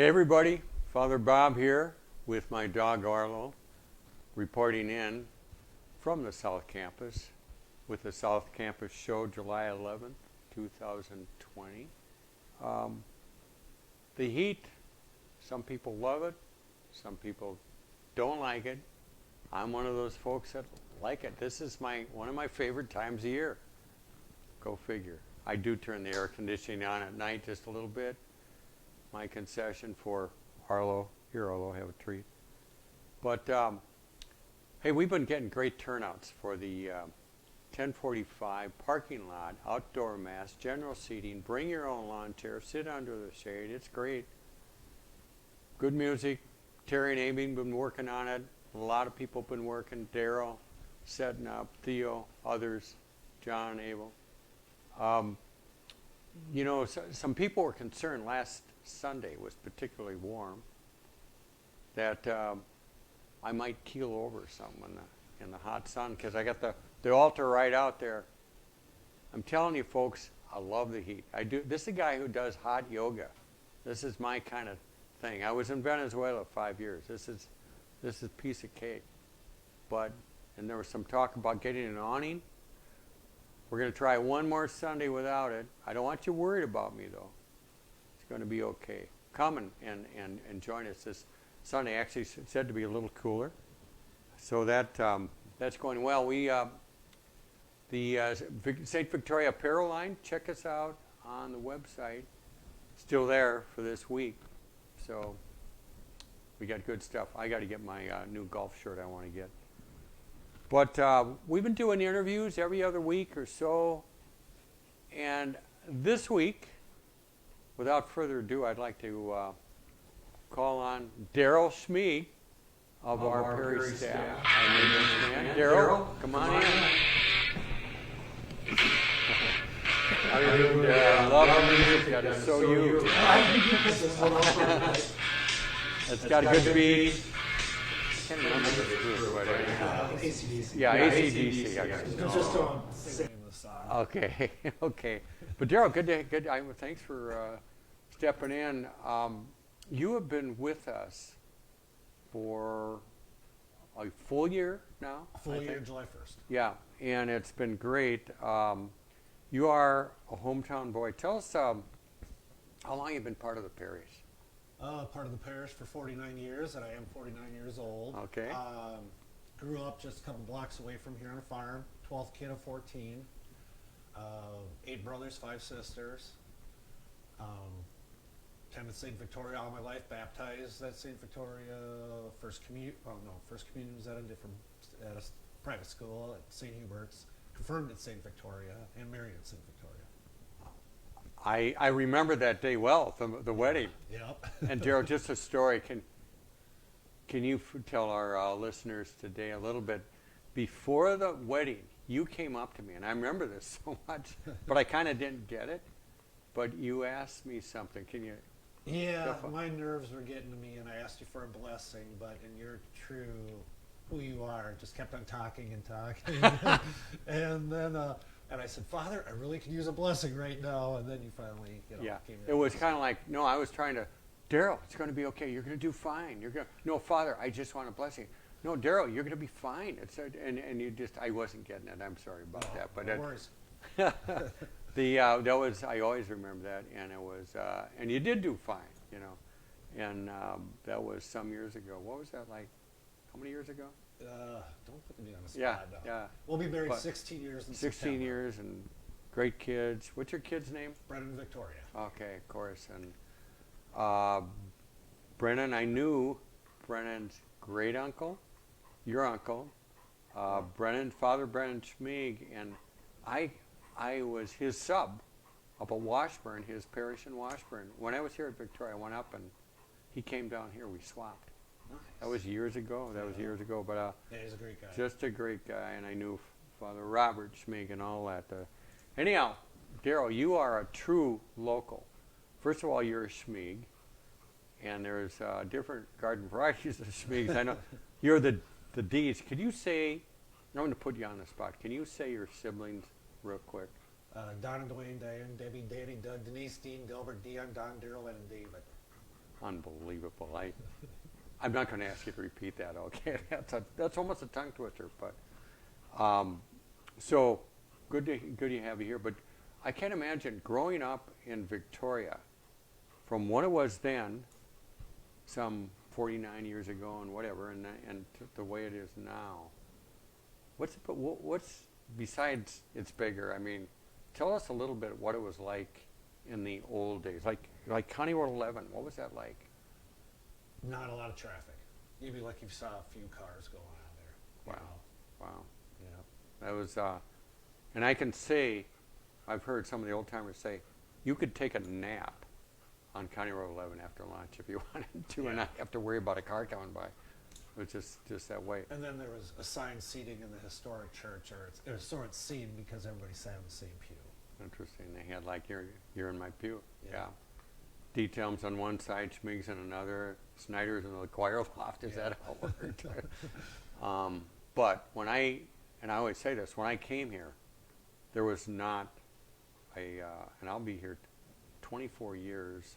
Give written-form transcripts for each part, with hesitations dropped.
Hey everybody, Father Bob here with my dog Arlo, reporting in from the South Campus with the South Campus show July 11th, 2020. The heat, some people love it, some people don't like it. I'm one of those folks that like it. This is one of my favorite times of year. Go figure. I do turn the air conditioning on at night just a little bit. My concession for Arlo. Here, Arlo, have a treat. But, hey, we've been getting great turnouts for the 1045 parking lot, outdoor mass, general seating, bring your own lawn chair, sit under the shade. It's great. Good music. Terry and Amy have been working on it. A lot of people have been working. Daryl setting up, Theo, others, John and Abel. You know, some people were concerned last Sunday was particularly warm that I might keel over something in the hot sun because I got the altar right out there. I'm telling you folks, I love the heat. This is a guy who does hot yoga. This is my kind of thing. I was in Venezuela 5 years. This is a piece of cake. And there was some talk about getting an awning. We're going to try one more Sunday without it. I don't want you worried about me though. It's going to be okay. Come and join us this Sunday. Actually, it's said to be a little cooler. So that's going well. The St. Victoria Apparel line, check us out on the website. Still there for this week. So we got good stuff. I got to get my new golf shirt I want to get. But we've been doing interviews every other week or so. And this week, without further ado, I'd like to call on Daryl Schmieg of our Perry staff. Daryl, come on in. How are you doing, Daryl? Love the music. That is so you. It's got a good beat. I can't remember the group, but AC/DC. Yeah, AC/DC. Just on singing the song. Okay, okay. But Daryl, good. Thanks for stepping in. You have been with us for a full year now. A full year, July 1st. Yeah, and it's been great. You are a hometown boy. Tell us how long you've been part of the Perrys. Part of the parish for 49 years, and I am 49 years old. Okay. Grew up just a couple blocks away from here on a farm, 12th kid of 14. 8 brothers, 5 sisters. Attended St. Victoria all my life, baptized at St. Victoria. First communion was at a private school at St. Hubert's. Confirmed at St. Victoria and married at St. Victoria. I remember that day well, the wedding. Yep. And Daryl, just a story. Can you tell our listeners today a little bit? Before the wedding, you came up to me, and I remember this so much, but I kind of didn't get it. But you asked me something. Can you? Yeah, my nerves were getting to me, and I asked you for a blessing, but in your true who you are, just kept on talking and talking. And then and I said, Father, I really could use a blessing right now. And then you finally, came in. It was kind of like, no, I was trying to, Daryl, it's going to be okay. You're going to do fine. No, Father, I just want a blessing. No, Daryl, you're going to be fine. And you just, I wasn't getting it. I'm sorry about that. But no worries. That was, I always remember that. And it was, and you did do fine, And that was some years ago. What was that like? How many years ago? Don't put me on the spot. Yeah. We'll be married 16 years in 16 September. years and great kids. What's your kid's name? Brennan and Victoria. Okay, of course. And Brennan, I knew Brennan's great uncle, your uncle, Father Brennan Schmieg, and I was his sub up at Washburn, his parish in Washburn. When I was here at Victoria, I went up and he came down here. We swapped. Nice. That was years ago. But yeah, he's a great guy. just a great guy, and I knew Father Robert Schmieg and all that. Anyhow, Daryl, you are a true local. First of all, you're a Schmieg, and there's different garden varieties of Schmiegs. I know you're the D's. Could you say? I'm going to put you on the spot. Can you say your siblings real quick? Don and Dwayne, Diane, Debbie, Danny, Doug, Denise, Dean, Delbert, Dion, Don, Daryl, and David. unbelievable. I'm not going to ask you to repeat that. Okay, that's almost a tongue twister. But so good to have you here. But I can't imagine growing up in Victoria, from what it was then, some 49 years ago and whatever, and the way it is now. What's besides it's bigger? I mean, tell us a little bit what it was like in the old days, like County Road 11. What was that like? Not a lot of traffic. You'd be lucky if you saw a few cars going on there. Wow, wow. Yeah. That was, and I can say, I've heard some of the old timers say, you could take a nap on County Road 11 after lunch if you wanted to, and not have to worry about a car coming by. It was just that way. And then there was assigned seating in the historic church, or it's a historic scene because everybody sat in the same pew. Interesting. They had like you're in my pew. Yeah. Yeah. D-Town's on one side, Schmig's on another, Snyder's in the choir loft. Is that how it worked? But I always say this, when I came here, there was not and I'll be here 24 years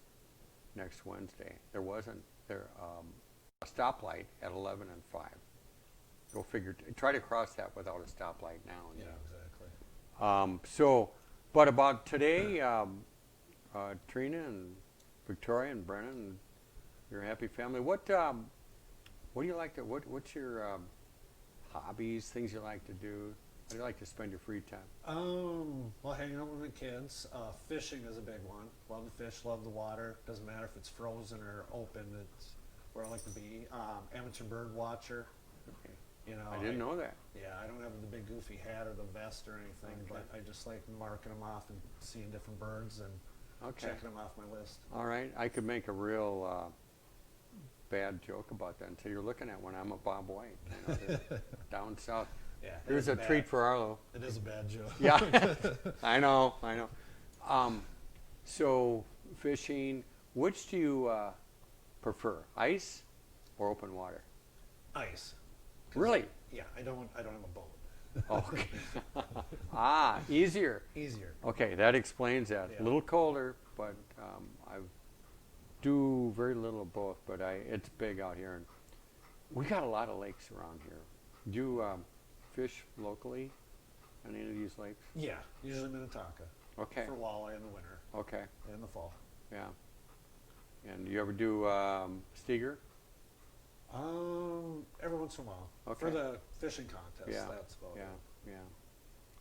next Wednesday. There wasn't a stoplight at 11 and 5. Go figure. Try to cross that without a stoplight now. Yeah, exactly. But about today, Trina and Victoria and Brennan, your happy family. What do you like to? What's your hobbies? Things you like to do? How do you like to spend your free time? Well, hanging out with my kids. Fishing is a big one. Love to fish. Love the water. Doesn't matter if it's frozen or open. It's where I like to be. Amateur bird watcher. Okay. You know, I didn't know that. Yeah, I don't have the big goofy hat or the vest or anything, Okay. but I just like marking them off and seeing different birds and Okay. checking them off my list. All right. I could make a real bad joke about that until you're looking at one. I'm a Bob White. You know, they're down south. Yeah, it Here's is a bad- treat for Arlo. It is a bad joke. Yeah, I know. So fishing, which do you prefer, ice or open water? Ice. 'Cause Really? Yeah, I don't have a boat. Okay. Easier. Easier. Okay, that explains that. Yeah. A little colder, but I do very little of both. But it's big out here, and we got a lot of lakes around here. Do you fish locally on any of these lakes? Yeah, usually Minnetonka. Okay. For walleye in the winter Okay. and the fall. Yeah. And you ever do Steger? Every once in a while. Okay. For the fishing contest, Yeah. that's about Yeah. it. Yeah.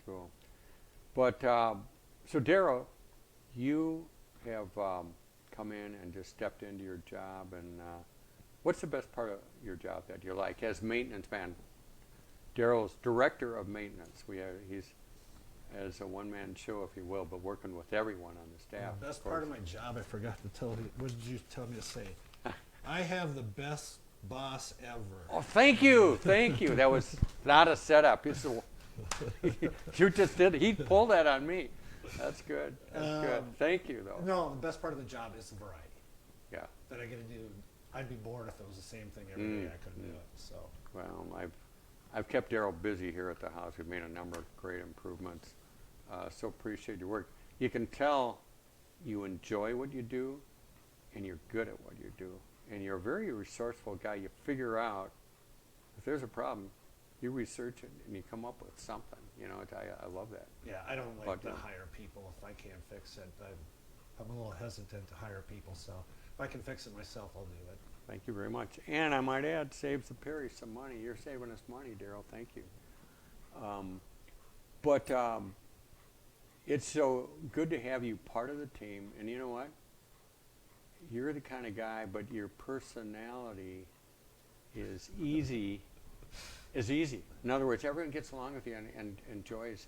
Cool. But so Darryl, you have come in and just stepped into your job, and what's the best part of your job that you like as maintenance man? Darryl's director of maintenance. He's as a one-man show, if you will, but working with everyone on the staff. The best part of my job, I forgot to tell you. What did you tell me to say? I have the best boss ever. Oh, thank you. That was not a setup. You just did. He pulled that on me. That's good. That's good. Thank you, though. No, the best part of the job is the variety Yeah. that I get to do. I'd be bored if it was the same thing every day. I couldn't do it. So Well, I've kept Darryl busy here at the house. We've made a number of great improvements. So appreciate your work. You can tell you enjoy what you do, and you're good at what you do, and you're a very resourceful guy. You figure out if there's a problem, you research it, and you come up with something. You know, I love that. yeah, I don't like But, to hire people if I can't fix it. I'm a little hesitant to hire people. So if I can fix it myself, I'll do it. Thank you very much. And I might add, saves the parish some money. You're saving us money, Darryl. Thank you. But it's so good to have you part of the team. And you know what? You're the kind of guy, but your personality is easy. In other words, everyone gets along with you and enjoys.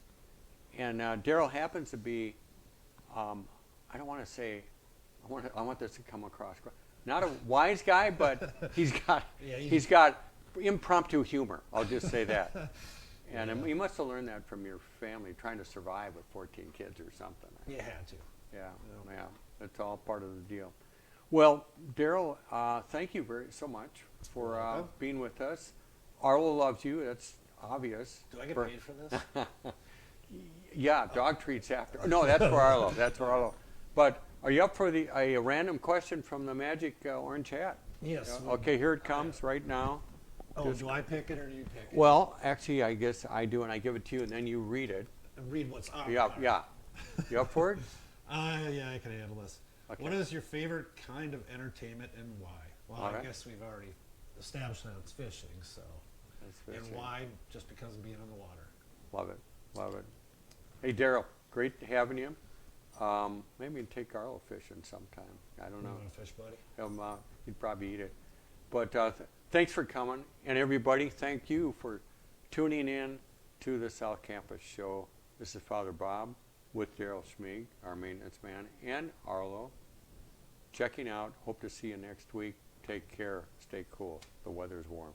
And Darryl happens to be, I don't want to say, I want this to come across. Not a wise guy, but he's got impromptu humor. I'll just say that. And you must have learned that from your family, trying to survive with 14 kids or something. You had to. Yeah. It's all part of the deal. Well, Darryl, thank you so much for being with us. Arlo loves you. That's obvious. Do I get paid for this? Yeah, dog treats after. No, that's for Arlo. That's for Arlo. But Are you up for a random question from the magic orange hat? Yes. Okay, here it comes right now. Oh, do I pick it or do you pick it? Well, actually, I guess I do, and I give it to you, and then you read it. And read what's on. Yeah, there. yeah. You up for it? Yeah, I can handle this. Okay. What is your favorite kind of entertainment and why? Well, All I right. guess we've already established that it's fishing, so. That's And fishing. why? Just because of being on the water. Love it, love it. Hey, Daryl, great having you. Maybe we can take Arlo fishing sometime. I don't You know. want to fish, buddy? He'd probably eat it. But thanks for coming. And everybody, thank you for tuning in to the South Campus Show. This is Father Bob with Daryl Schmieg, our maintenance man, and Arlo. Checking out. Hope to see you next week. Take care. Stay cool. The weather's warm.